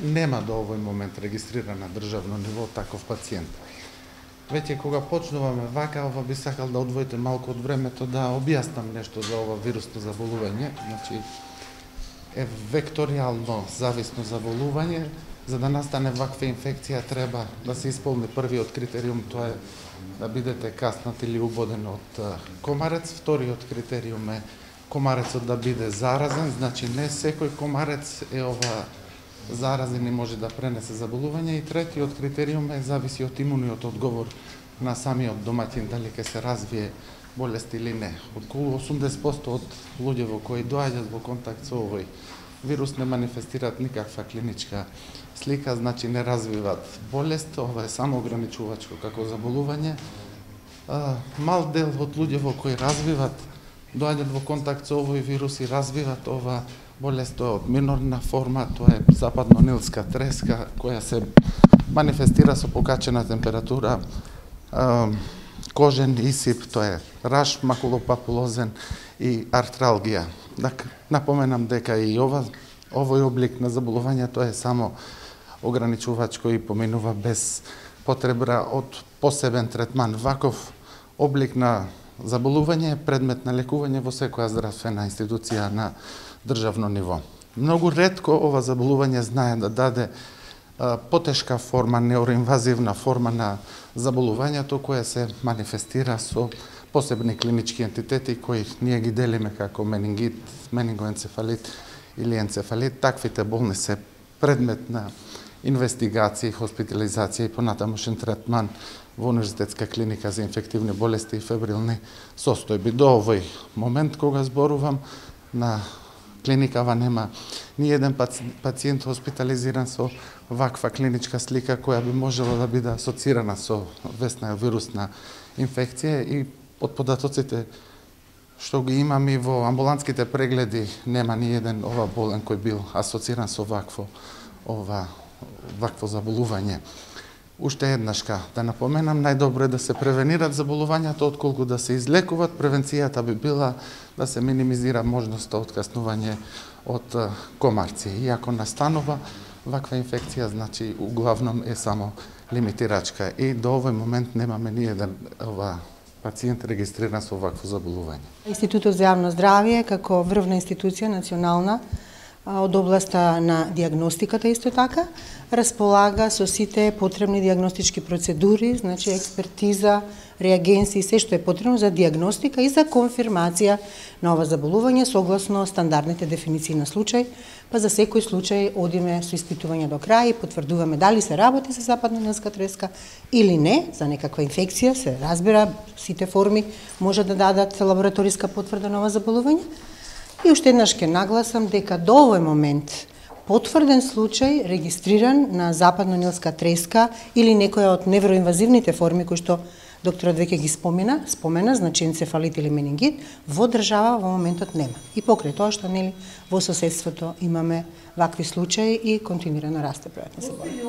нема до овој момент регистриран на државно ниво таков пациент. Веќе кога почнуваме вака, ова би сакал да одвоите малку од времето да објаснам нешто за ова вирусно заболување. Значи, е векторијално зависно заболување. За да настане ваква инфекција треба да се исполни првиот критериум, тоа е да бидете каснат или убоден од комарец. Вториот критериум е комарецот да биде заразен, значи не секој комарец е ова заразен и може да пренесе заболување. И третиот критериум е зависи од имуниот одговор на самиот домаќин дали ќе се развие болест или не. Околу 80% од луѓето кои доаѓаат во контакт со овој вирус не манифестираат никаква клиничка слика, значи не развиваат болест, ова е само ограничувачко како заболување. Мал дел од луѓето кои развиваат, доаѓаат во контакт со овој вирус и развиваат ова болест, тоа е од минорна форма, тоа е западно-нилска треска, која се манифестира со покачена температура, кожен исип, тоа е раш макулопапулозен и артралгија. Напоменам дека и овој облик на заболувањето е само ограничувачко и поминува без потреба од посебен третман. Ваков облик на заболување е предмет на лекување во секоја здравствена институција на државно ниво. Многу ретко ова заболување знае да даде потешка форма, неуроинвазивна форма на заболувањето која се манифестира со посебни клинички ентитети кои ние ги делиме како менингит, менингоенцефалит или енцефалит. Таквите болни се предмет на инвестигации, хоспитализација и понатамошен третман во Универзитетска клиника за инфективни болести и фебрилни состојби. До овој момент кога зборувам, на клиникава нема ни еден пациент хоспитализиран со ваква клиничка слика која би можела да биде асоцирана со весна вирусна инфекција и од податоците што ги имаме во амбулантските прегледи нема ни еден ова болен кој бил асоциран со вакво заболување. Уште еднашка да напоменам, најдобро е да се превенират заболувањата отколку да се излекуват. Превенцијата би била да се минимизира можноста од каснување од комарци. И ако настанува ваква инфекција, значи углавном е само лимитирачка. И до овој момент немаме ни еден пациент регистриран со вакво заболување. Институтот за јавно здравје како врвна институција национална од областа на диагностиката исто така располага со сите потребни диагностички процедури, значи експертиза, реагенси и се што е потребно за диагностика и за конфирмација на ова заболување согласно стандардните дефиниции на случај, па за секој случај одиме со испитување до крај и потврдуваме дали се работи со западно-нилска треска или не, за некаква инфекција се разбира, сите форми може да дадат лабораториска потврда на ова заболување. И уште еднаш ќе нагласам дека до овој момент потврден случај регистриран на западно-нилска треска или некоја од невроинвазивните форми кои што докторот веќе ги спомена, значи енцефалит или менингит, во држава во моментот нема. И покрај тоа што нели во соседството имаме вакви случаи и континуирано расте бројот на заболени.